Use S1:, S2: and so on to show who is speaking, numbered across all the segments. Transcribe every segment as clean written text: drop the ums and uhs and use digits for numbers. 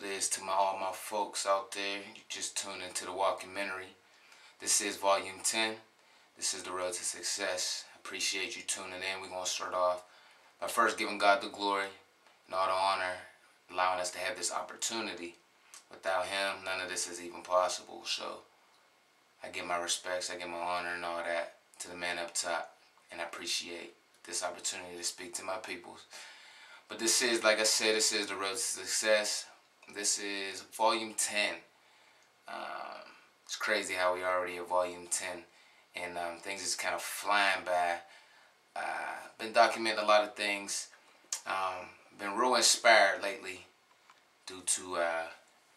S1: it is to all my folks out there. You just tuned into the Walkmentary. This is Volume 10. This is the road to success. I appreciate you tuning in. We're going to start off by first giving God the glory and all the honor, allowing us to have this opportunity. Without Him, none of this is even possible. So I give my respects, I give my honor and all that to the man up top. And I appreciate this opportunity to speak to my peoples. But this is, like I said, this is the road to success. This is Volume 10. It's crazy how we already at Volume 10. And things is kind of flying by. Been documenting a lot of things. Been real inspired lately due to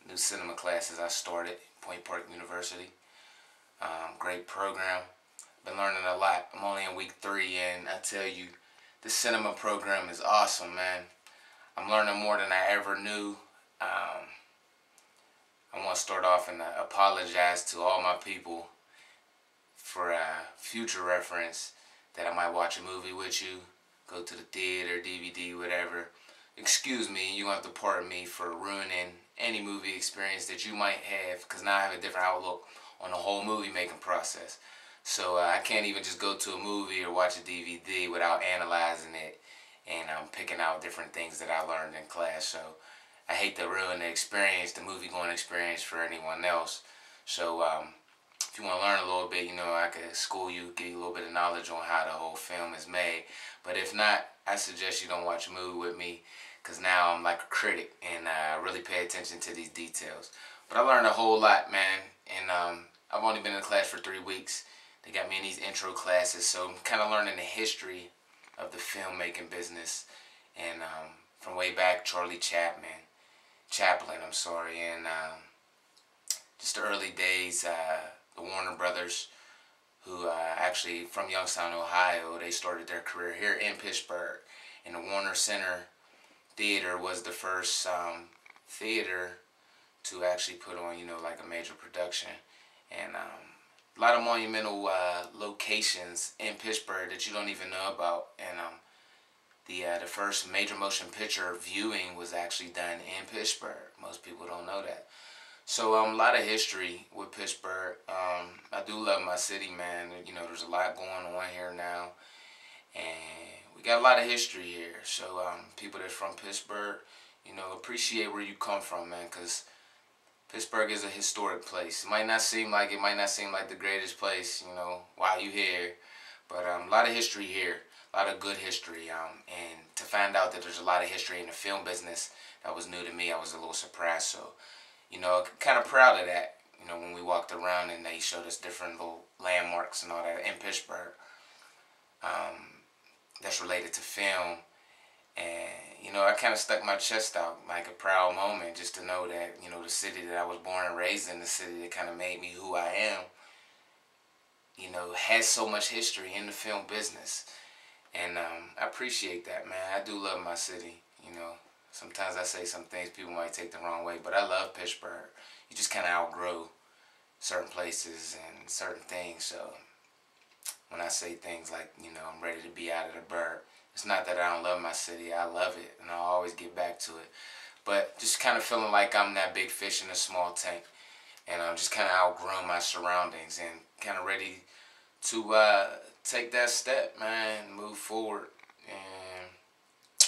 S1: new cinema classes I started at Point Park University. Great program. Been learning a lot. I'm only in week 3 and I tell you, this cinema program is awesome, man. I'm learning more than I ever knew. I want to start off and apologize to all my people for future reference that I might watch a movie with you, go to the theater, DVD, whatever. Excuse me, you're going to have to pardon me for ruining any movie experience that you might have, because now I have a different outlook on the whole movie making process. So I can't even just go to a movie or watch a DVD without analyzing it and picking out different things that I learned in class. So I hate to ruin the experience, the movie going experience for anyone else. So if you want to learn a little bit, you know, I could school you, give you a little bit of knowledge on how the whole film is made. But if not, I suggest you don't watch a movie with me, because now I'm like a critic and I really pay attention to these details. But I learned a whole lot, man, and I've only been in class for 3 weeks. They got me in these intro classes, so I'm kind of learning the history of the filmmaking business, and from way back, Chaplin, and just the early days, the Warner Brothers, who actually from Youngstown, Ohio, they started their career here in Pittsburgh, and the Warner Center Theater was the first theater to actually put on, you know, like a major production, and a lot of monumental locations in Pittsburgh that you don't even know about. And the first major motion picture viewing was actually done in Pittsburgh. Most people don't know that. So a lot of history with Pittsburgh. I do love my city, man. You know, there's a lot going on here now, and we got a lot of history here. So people that's from Pittsburgh, you know, appreciate where you come from, man, because Pittsburgh is a historic place. It might not seem like the greatest place, you know, while you here, but a lot of history here, a lot of good history, and to find out that there's a lot of history in the film business that was new to me, I was a little surprised. So, you know, kind of proud of that. You know, when we walked around and they showed us different little landmarks and all that in Pittsburgh, that's related to film. And, you know, I kind of stuck my chest out, like a proud moment, just to know that, you know, the city that I was born and raised in, the city that kind of made me who I am, you know, has so much history in the film business. And I appreciate that, man. I do love my city, you know. Sometimes I say some things people might take the wrong way, but I love Pittsburgh. You just kind of outgrow certain places and certain things. So when I say things like, you know, I'm ready to be out of the burg, it's not that I don't love my city. I love it, and I'll always get back to it. But just kind of feeling like I'm that big fish in a small tank, and I'm just kind of outgrown my surroundings and kind of ready to take that step, man, move forward, and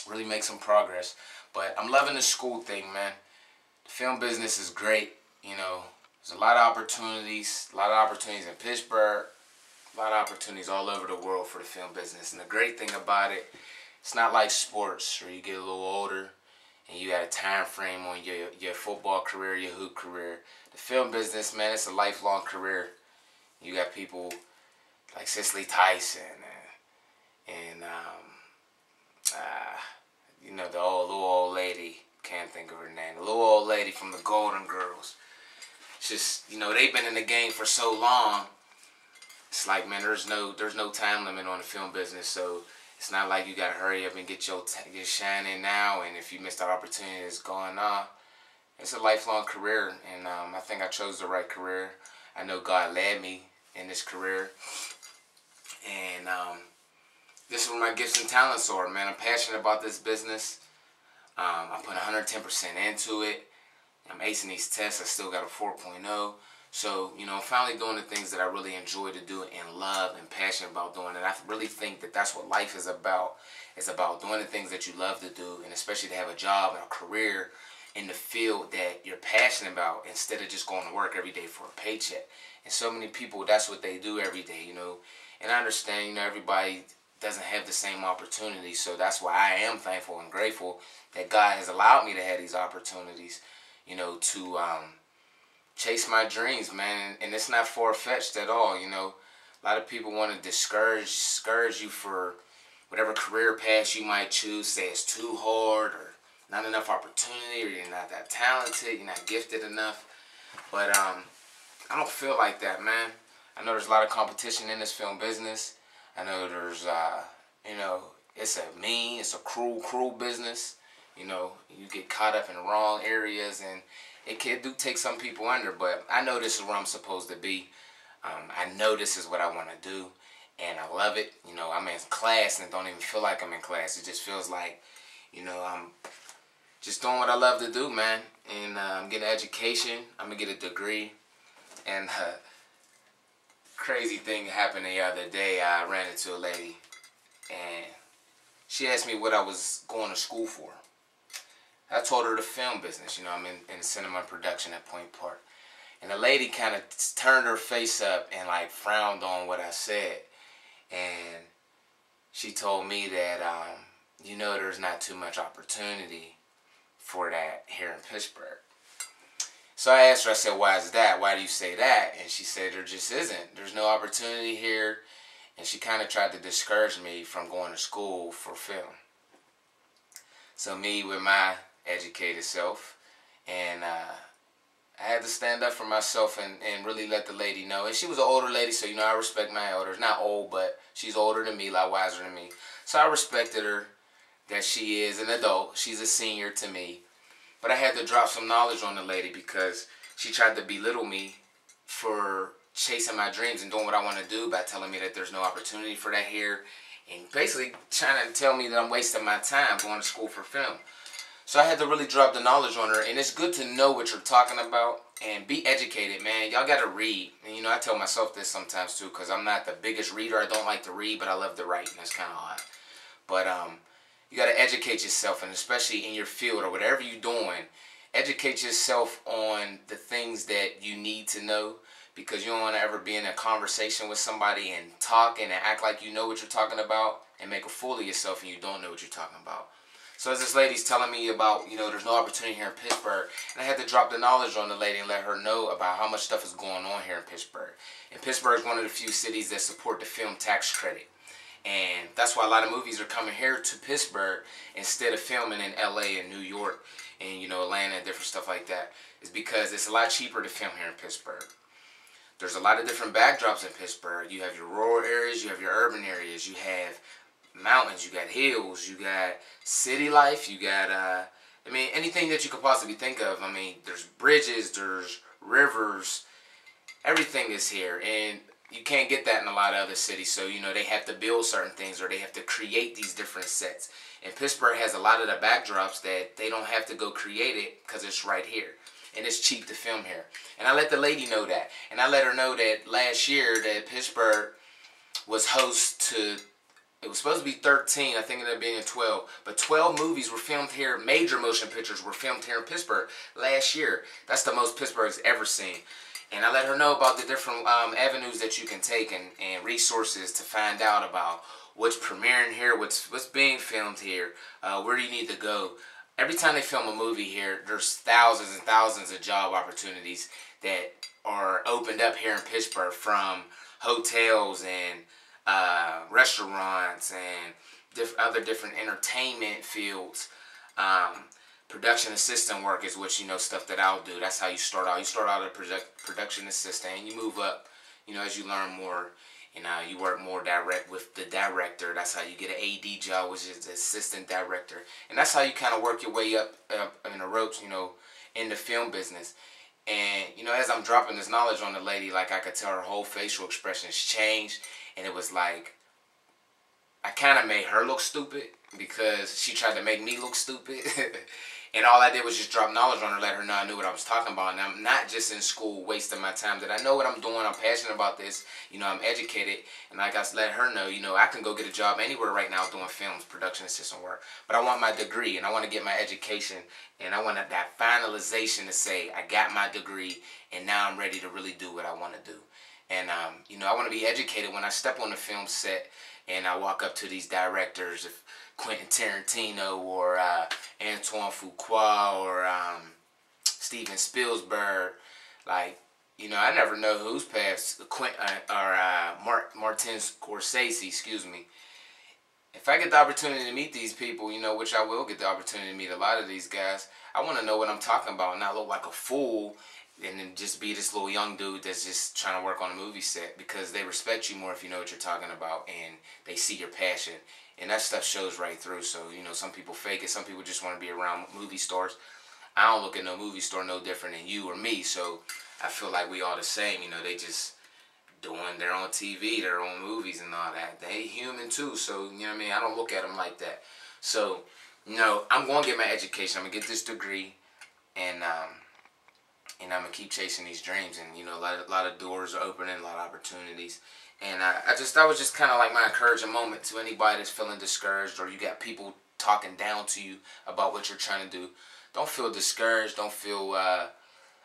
S1: really make some progress. But I'm loving the school thing, man. The film business is great. You know, there's a lot of opportunities in Pittsburgh. A lot of opportunities all over the world for the film business. And the great thing about it, it's not like sports where you get a little older and you got a time frame on your football career, your hoop career. The film business, man, it's a lifelong career. You got people like Cicely Tyson and you know, the little old lady, can't think of her name, the little old lady from the Golden Girls. It's just, you know, they've been in the game for so long. It's like, man, there's no time limit on the film business, so it's not like you gotta hurry up and get your shine in now, and if you miss the opportunity, it's gone off. It's a lifelong career, and I think I chose the right career. I know God led me in this career, and this is where my gifts and talents are, man. I'm passionate about this business. I put 110% into it. I'm acing these tests. I still got a 4.0. So, you know, I'm finally doing the things that I really enjoy to do and love and passionate about doing. And I really think that that's what life is about. It's about doing the things that you love to do, and especially to have a job and a career in the field that you're passionate about instead of just going to work every day for a paycheck. And so many people, that's what they do every day, you know. And I understand, you know, everybody doesn't have the same opportunities. So that's why I am thankful and grateful that God has allowed me to have these opportunities, you know, to chase my dreams, man. And it's not far-fetched at all, you know. A lot of people want to discourage you for whatever career path you might choose, say it's too hard or not enough opportunity or you're not that talented, you're not gifted enough. But I don't feel like that, man. I know there's a lot of competition in this film business. I know there's, you know, it's a cruel business. You know, you get caught up in the wrong areas and it can take some people under, but I know this is where I'm supposed to be. I know this is what I want to do, and I love it. You know, I'm in class and don't even feel like I'm in class. It just feels like, you know, I'm just doing what I love to do, man. And I'm getting an education. I'm going to get a degree. And crazy thing happened the other day. I ran into a lady, and she asked me what I was going to school for. I told her the film business. You know, I'm in cinema production at Point Park. And the lady kind of turned her face up and like frowned on what I said. And she told me that, you know, there's not too much opportunity for that here in Pittsburgh. So I asked her, I said, why is that? Why do you say that? And she said, there just isn't. There's no opportunity here. And she kind of tried to discourage me from going to school for film. So me with my educated self, and I had to stand up for myself and really let the lady know. And she was an older lady, so, you know, I respect my elders. Not old, but she's older than me, a lot wiser than me. So I respected her that she is an adult. She's a senior to me. But I had to drop some knowledge on the lady because she tried to belittle me for chasing my dreams and doing what I want to do by telling me that there's no opportunity for that here. And basically trying to tell me that I'm wasting my time going to school for film. So I had to really drop the knowledge on her. And it's good to know what you're talking about and be educated, man. Y'all got to read. And, you know, I tell myself this sometimes, too, because I'm not the biggest reader. I don't like to read, but I love to write, and that's kind of odd. But you got to educate yourself, and especially in your field or whatever you're doing, educate yourself on the things that you need to know, because you don't want to ever be in a conversation with somebody and talk and act like you know what you're talking about and make a fool of yourself and you don't know what you're talking about. So as this lady's telling me about, you know, there's no opportunity here in Pittsburgh, and I had to drop the knowledge on the lady and let her know about how much stuff is going on here in Pittsburgh. And Pittsburgh is one of the few cities that support the film tax credit. And that's why a lot of movies are coming here to Pittsburgh instead of filming in LA and New York and, you know, Atlanta and different stuff like that. It's because it's a lot cheaper to film here in Pittsburgh. There's a lot of different backdrops in Pittsburgh. You have your rural areas, you have your urban areas, you have mountains, you got hills, you got city life, you got, I mean, anything that you could possibly think of. I mean, there's bridges, there's rivers, everything is here. And you can't get that in a lot of other cities. So, you know, they have to build certain things or they have to create these different sets. And Pittsburgh has a lot of the backdrops that they don't have to go create it because it's right here. And it's cheap to film here. And I let the lady know that. And I let her know that last year that Pittsburgh was host to, it was supposed to be 13, I think it ended up being 12. But 12 movies were filmed here, major motion pictures were filmed here in Pittsburgh last year. That's the most Pittsburgh's ever seen. And I let her know about the different avenues that you can take and resources to find out about what's premiering here, what's being filmed here, where do you need to go. Every time they film a movie here, there's thousands and thousands of job opportunities that are opened up here in Pittsburgh, from hotels and restaurants and other different entertainment fields. Production assistant work is what, you know, stuff that I'll do. That's how you start out. You start out as a production assistant, and you move up, you know, as you learn more. You know, you work more direct with the director. That's how you get an AD job, which is the assistant director. And that's how you kind of work your way up in the ropes, you know, in the film business. And, you know, as I'm dropping this knowledge on the lady, like, I could tell her whole facial expressions changed. And it was like, I kind of made her look stupid because she tried to make me look stupid. And all I did was just drop knowledge on her, let her know I knew what I was talking about. And I'm not just in school wasting my time. That I know what I'm doing. I'm passionate about this. You know, I'm educated. And I got to let her know, you know, I can go get a job anywhere right now doing films, production assistant work. But I want my degree and I want to get my education. And I want that finalization to say I got my degree and now I'm ready to really do what I want to do. And, you know, I want to be educated when I step on the film set and I walk up to these directors, if Quentin Tarantino or Antoine Fuqua or Steven Spielberg. Like, you know, I never know who's past Martin Scorsese, excuse me. If I get the opportunity to meet these people, you know, which I will get the opportunity to meet a lot of these guys, I want to know what I'm talking about, not look like a fool and then just be this little young dude that's just trying to work on a movie set, because they respect you more if you know what you're talking about and they see your passion. And that stuff shows right through. So, you know, some people fake it. Some people just want to be around movie stars. I don't look at no movie store no different than you or me. So I feel like we all the same. You know, they just doing their own TV, their own movies and all that. They human too. So, you know what I mean? I don't look at them like that. So, you know, I'm going to get my education. I'm going to get this degree. And I'm going to keep chasing these dreams. And, you know, a lot of doors are opening, a lot of opportunities. And that was just kind of like my encouraging moment to anybody that's feeling discouraged, or you got people talking down to you about what you're trying to do. Don't feel discouraged. Don't feel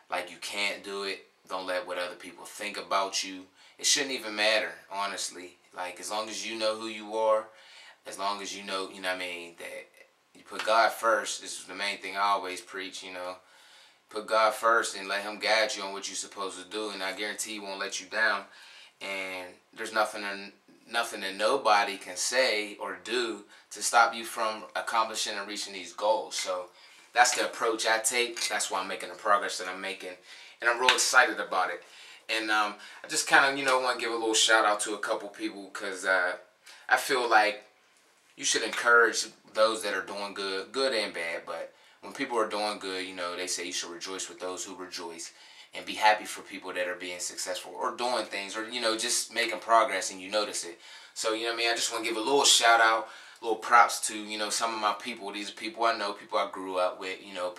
S1: like you can't do it. Don't let what other people think about you. It shouldn't even matter, honestly. Like, as long as you know who you are, as long as you know what I mean, that you put God first. This is the main thing I always preach, you know. Put God first and let him guide you on what you're supposed to do, and I guarantee he won't let you down. And there's nothing that nobody can say or do to stop you from accomplishing and reaching these goals. So that's the approach I take. That's why I'm making the progress that I'm making, and I'm real excited about it. And I just kind of, you know, want to give a little shout out to a couple people, because I feel like you should encourage those that are doing good and bad. But when people are doing good, you know, they say you should rejoice with those who rejoice, and be happy for people that are being successful or doing things, or, you know, just making progress and you notice it. So, you know what I mean, I just want to give a little shout out, little props to, you know, some of my people. These are people I know, people I grew up with, you know,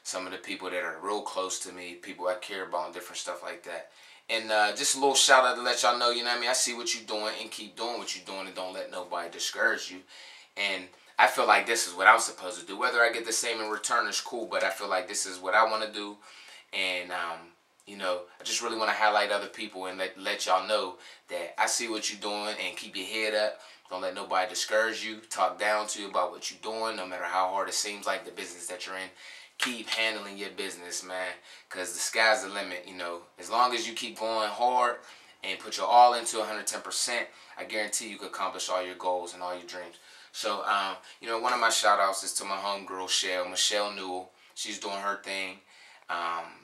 S1: some of the people that are real close to me, people I care about and different stuff like that. And just a little shout out to let y'all know, you know what I mean, I see what you're doing and keep doing what you're doing, and don't let nobody discourage you. And I feel like this is what I'm supposed to do. Whether I get the same in return is cool, but I feel like this is what I want to do. And, you know, I just really want to highlight other people and let y'all know that I see what you're doing, and keep your head up. Don't let nobody discourage you, talk down to you about what you're doing, no matter how hard it seems like the business that you're in. Keep handling your business, man, because the sky's the limit, you know. As long as you keep going hard and put your all into 110%, I guarantee you can accomplish all your goals and all your dreams. So, you know, one of my shout-outs is to my homegirl, Michelle Newell. She's doing her thing.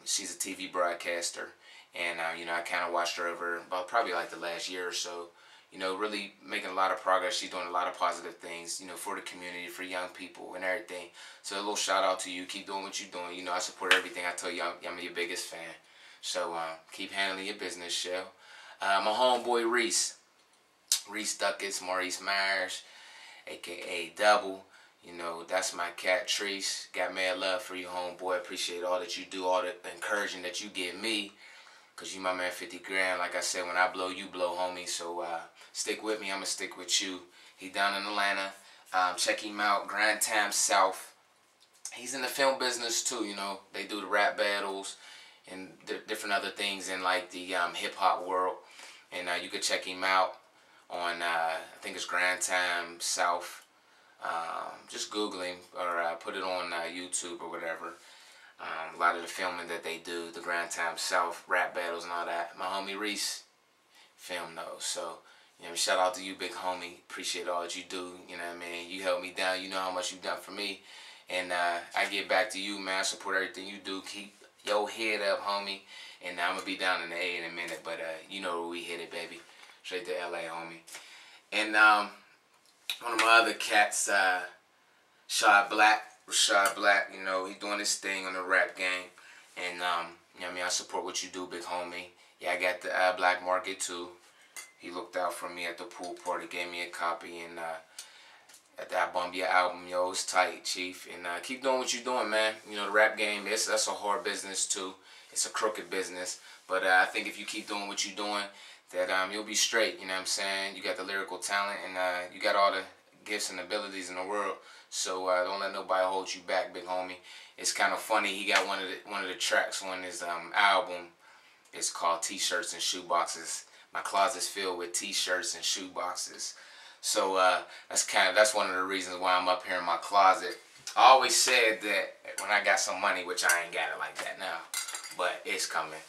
S1: She's a TV broadcaster, and, you know, I kind of watched her over about probably like the last year or so. You know, really making a lot of progress. She's doing a lot of positive things, you know, for the community, for young people and everything. So a little shout out to you. Keep doing what you're doing. You know, I support everything. I tell you, I'm your biggest fan. So keep handling your business, Shell. My homeboy Reese Duckets, Maurice Myers, a.k.a. Double. You know, that's my cat, Treese. Got mad love for you, homeboy. Appreciate all that you do, all the encouraging that you give me. Because you my man 50 grand. Like I said, when I blow, you blow, homie. So stick with me. I'm going to stick with you. He down in Atlanta. Check him out. Grand Time South. He's in the film business too, you know. They do the rap battles and different other things in like the hip-hop world. And you can check him out on, I think it's Grand Time South. Just Google him, or put it on YouTube or whatever. A lot of the filming that they do, the Grand Time South, rap battles and all that, my homie Reese filmed those. So, you know, shout out to you, big homie. Appreciate all that you do. You know what I mean? You help me down. You know how much you've done for me. And I get back to you, man. I support everything you do. Keep your head up, homie. And I'm going to be down in the A in a minute. But you know where we hit it, baby. Straight to L.A., homie. And one of my other cats, Rashad Black, you know, he doing his thing on the rap game. And, you know what I mean, I support what you do, big homie. Yeah, I got the black market, too. He looked out for me at the pool party, gave me a copy, and that bump your album, yo, it's tight, Chief. And keep doing what you're doing, man. You know, the rap game, that's a hard business, too. It's a crooked business. But I think if you keep doing what you're doing, that you'll be straight, you know what I'm saying? You got the lyrical talent, and you got all the gifts and abilities in the world. So don't let nobody hold you back, big homie. It's kind of funny. He got one of the tracks on his album. It's called T-Shirts and Shoeboxes. My closet's filled with T-shirts and shoeboxes. So that's one of the reasons why I'm up here in my closet. I always said that when I got some money, which I ain't got it like that now, but it's coming.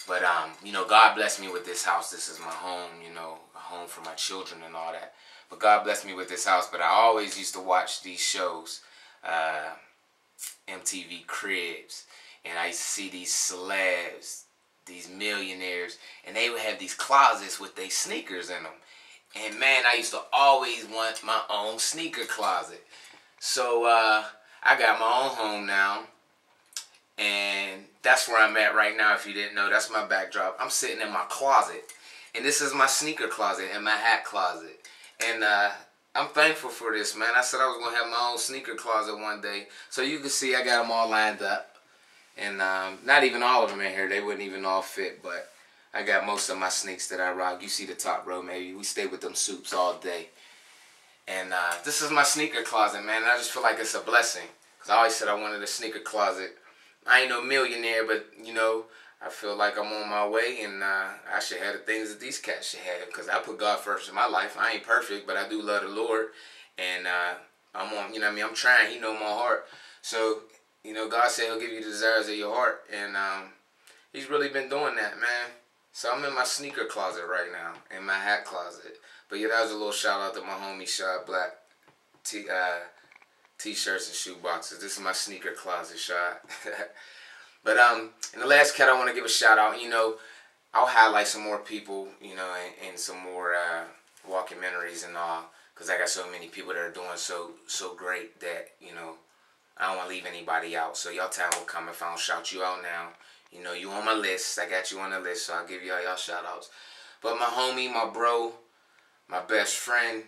S1: But you know, God blessed me with this house. This is my home, you know, a home for my children and all that. But God blessed me with this house. But I always used to watch these shows, MTV Cribs, and I used to see these celebs, these millionaires, and they would have these closets with their sneakers in them. And man, I used to always want my own sneaker closet. So I got my own home now, and that's where I'm at right now. If you didn't know, that's my backdrop. I'm sitting in my closet, and this is my sneaker closet and my hat closet. And I'm thankful for this, man. I said I was going to have my own sneaker closet one day. So you can see I got them all lined up. And not even all of them in here. They wouldn't even all fit, but I got most of my sneaks that I rock. You see the top row, maybe. We stay with them suits all day. And this is my sneaker closet, man. I just feel like it's a blessing. Because I always said I wanted a sneaker closet. I ain't no millionaire, but, you know, I feel like I'm on my way. And I should have the things that these cats should have. Because I put God first in my life. I ain't perfect, but I do love the Lord. And I'm on, you know what I mean? I'm trying. He know my heart. So, you know, God said he'll give you the desires of your heart. And he's really been doing that, man. So I'm in my sneaker closet right now, in my hat closet. But yeah, that was a little shout out to my homie Shot Black T-shirts and shoe boxes. This is my sneaker closet, Shot. But in the last cat, I want to give a shout out. You know, I'll highlight some more people, you know, and some more documentaries and all, because I got so many people that are doing so great that, you know, I don't want to leave anybody out. So y'all time will come if I don't shout you out now. You know, you on my list. I got you on the list, so I'll give y'all shout outs. But my homie, my bro, my best friend,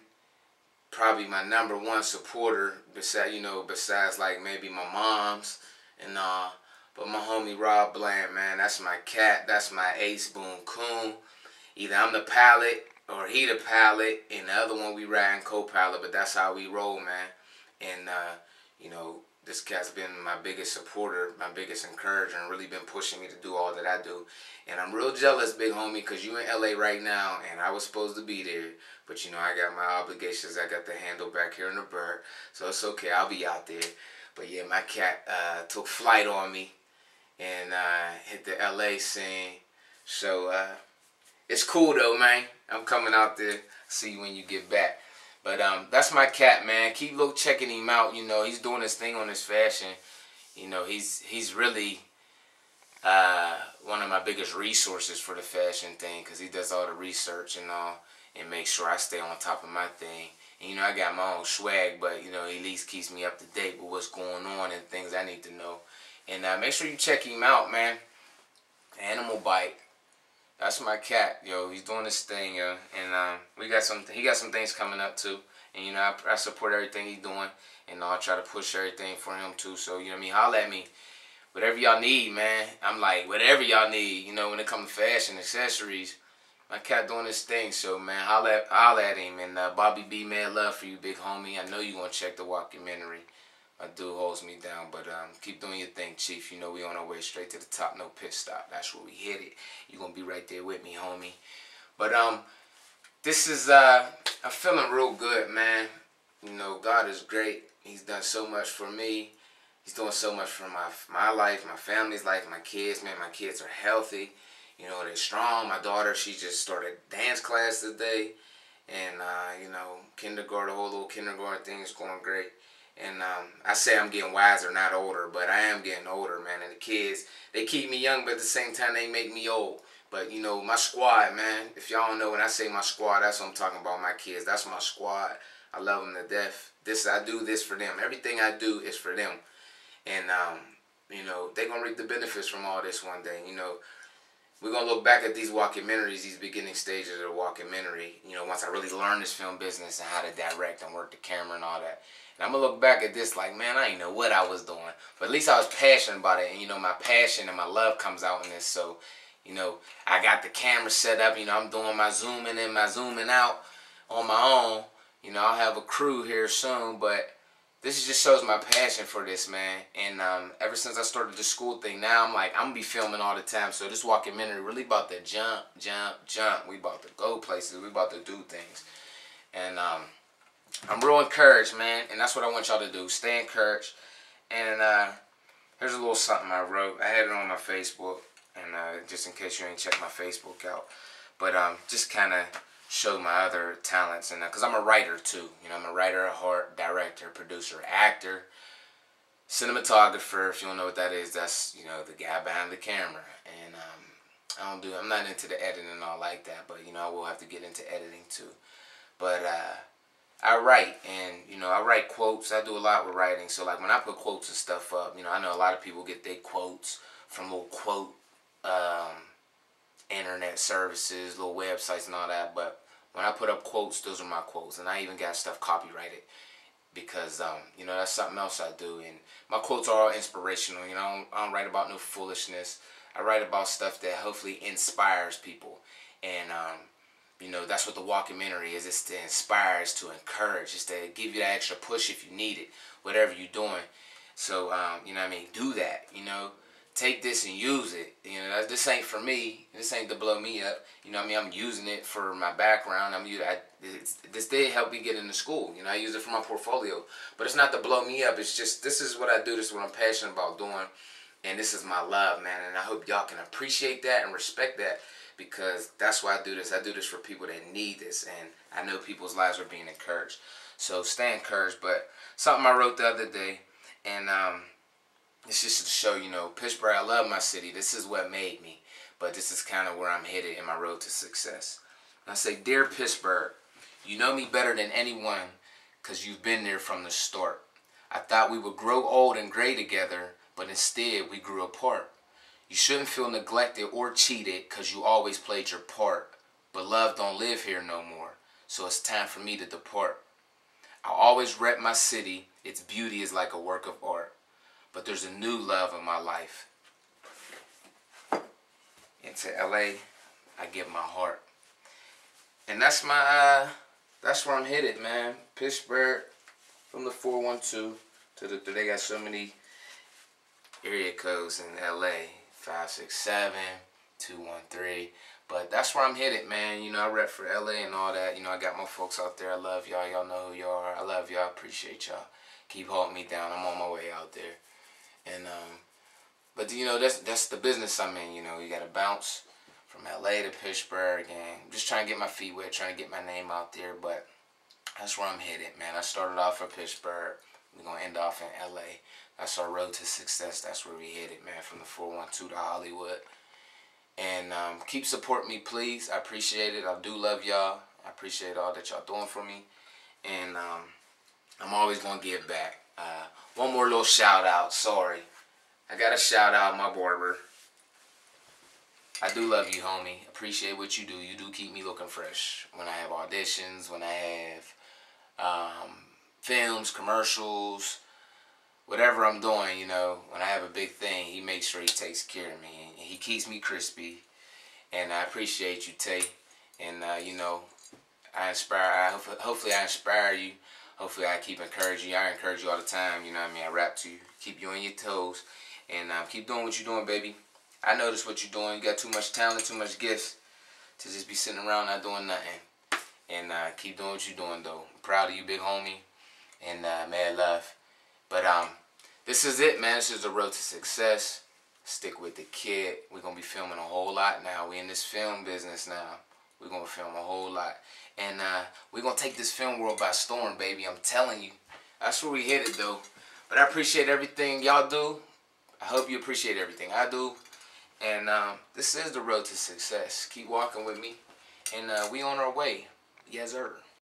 S1: probably my #1 supporter, besides like maybe my mom's and but my homie Rob Bland, man, that's my cat. That's my ace boom coon. Either I'm the pilot or he the pilot, and the other one we riding co-pilot, but that's how we roll, man. And you know, this cat's been my biggest supporter, my biggest encourager, and really been pushing me to do all that I do. And I'm real jealous, big homie, because you in LA right now, and I was supposed to be there. But, you know, I got my obligations. I got the handle back here in the bird. So it's okay. I'll be out there. But, yeah, my cat took flight on me and hit the LA scene. So it's cool, though, man. I'm coming out there. See you when you get back. But that's my cat, man. Keep checking him out. You know, he's doing his thing on his fashion. You know, he's really one of my biggest resources for the fashion thing, because he does all the research and all, and makes sure I stay on top of my thing. And, you know, I got my own swag, but, you know, he at least keeps me up to date with what's going on and things I need to know. And make sure you check him out, man. Animal Bite. That's my cat, yo. He's doing his thing, yo. And he got some things coming up too. And you know, I support everything he's doing, and I'll try to push everything for him too. So you know what I mean, holla at me. Whatever y'all need, man. I'm like, whatever y'all need, you know, when it comes to fashion, accessories. My cat doing his thing, so man, holla at him. And Bobby B, man, love for you, big homie. I know you gonna check the documentary. My dude holds me down, but keep doing your thing, Chief. You know we on our way straight to the top, no pit stop. That's where we hit it. You gonna be right there with me, homie. But this is I'm feeling real good, man. You know, God is great. He's done so much for me. He's doing so much for my life, my family's life, my kids, man. My kids are healthy. You know, they're strong. My daughter, she just started dance class today, and you know, kindergarten, the whole little kindergarten thing is going great. And I say I'm getting wiser, not older, but I am getting older, man. And the kids, they keep me young, but at the same time, they make me old. But, you know, my squad, man, if y'all don't know, when I say my squad, that's what I'm talking about, my kids. That's my squad. I love them to death. I do this for them. Everything I do is for them. And, you know, they're going to reap the benefits from all this one day. You know, we're going to look back at these walkymentaries, these beginning stages of the walkymentary, you know, once I really learned this film business and how to direct and work the camera and all that. And I'm going to look back at this like, man, I didn't know what I was doing. But at least I was passionate about it. And, you know, my passion and my love comes out in this. So, you know, I got the camera set up. You know, I'm doing my zooming in, my zooming out on my own. You know, I'll have a crew here soon. But this just shows my passion for this, man. And ever since I started the school thing, now I'm like, I'm going to be filming all the time. So this walkymentary really about to jump. We about to go places. We about to do things. And I'm real encouraged, man, and that's what I want y'all to do. Stay encouraged. And here's a little something I wrote. I had it on my Facebook, and just in case you ain't checked my Facebook out. But just kind of show my other talents, and because I'm a writer too. You know, I'm a writer at heart, director, producer, actor, cinematographer. If you don't know what that is, that's, you know, the guy behind the camera. And I'm not into the editing and all like that, but you know, I will have to get into editing too. But I write, and you know, I write quotes. I do a lot with writing. So like when I put quotes and stuff up, you know, I know a lot of people get their quotes from little quote internet services, little websites and all that. But when I put up quotes, those are my quotes, and I even got stuff copyrighted because you know, that's something else I do. And my quotes are all inspirational. You know, I don't write about no foolishness. I write about stuff that hopefully inspires people. And you know, that's what the walkymentary is. It's to inspire, it's to encourage, it's to give you that extra push if you need it, whatever you're doing. So, you know what I mean, do that, you know. Take this and use it. You know, this ain't for me. This ain't to blow me up. You know what I mean? I'm using it for my background. This did help me get into school. You know, I use it for my portfolio. But it's not to blow me up. It's just, this is what I do. This is what I'm passionate about doing. And this is my love, man. And I hope y'all can appreciate that and respect that. Because that's why I do this. I do this for people that need this. And I know people's lives are being encouraged. So stay encouraged. But something I wrote the other day. And it's just to show, you know, Pittsburgh, I love my city. This is what made me. But this is kind of where I'm headed in my road to success. And I say, Dear Pittsburgh, you know me better than anyone because you've been there from the start. I thought we would grow old and gray together, but instead we grew apart. You shouldn't feel neglected or cheated because you always played your part. But love don't live here no more, so it's time for me to depart. I'll always rep my city. Its beauty is like a work of art. But there's a new love in my life. Into LA, I give my heart. And that's my, that's where I'm headed, man. Pittsburgh, from the 412 to the, they got so many area codes in LA. 567, 213. But that's where I'm headed, man. You know, I rep for LA and all that. You know, I got my folks out there. I love y'all. Y'all know who y'all are. I love y'all. Appreciate y'all. Keep holding me down. I'm on my way out there. And but you know, that's the business I'm in. You know, you gotta bounce from LA to Pittsburgh, and I'm just trying to get my feet wet, trying to get my name out there. But that's where I'm headed, man. I started off for Pittsburgh. We're gonna end off in LA. That's our road to success. That's where we headed, man. From the 412 to Hollywood. And keep supporting me, please. I appreciate it. I do love y'all. I appreciate all that y'all doing for me. And I'm always gonna give back. One more little shout out. Sorry, I gotta shout out my barber. I do love you, homie. Appreciate what you do. You do keep me looking fresh when I have auditions, when I have films, commercials, whatever I'm doing. You know, when I have a big thing, he makes sure he takes care of me, and he keeps me crispy. And I appreciate you, Tay. And you know, I inspire. Hopefully, I inspire you. Hopefully, I keep encouraging you. I encourage you all the time. You know what I mean? I rap to you, keep you on your toes, and keep doing what you're doing, baby. I notice what you're doing. You got too much talent, too much gifts to just be sitting around not doing nothing. And keep doing what you're doing, though. I'm proud of you, big homie, and mad love. But this is it, man. This is the road to success. Stick with the kid. We're gonna be filming a whole lot now. We in this film business now. We're gonna film a whole lot. And we're going to take this film world by storm, baby. I'm telling you. That's where we headed, though. But I appreciate everything y'all do. I hope you appreciate everything I do. And this is the road to success. Keep walking with me. And we on our way. Yes, sir.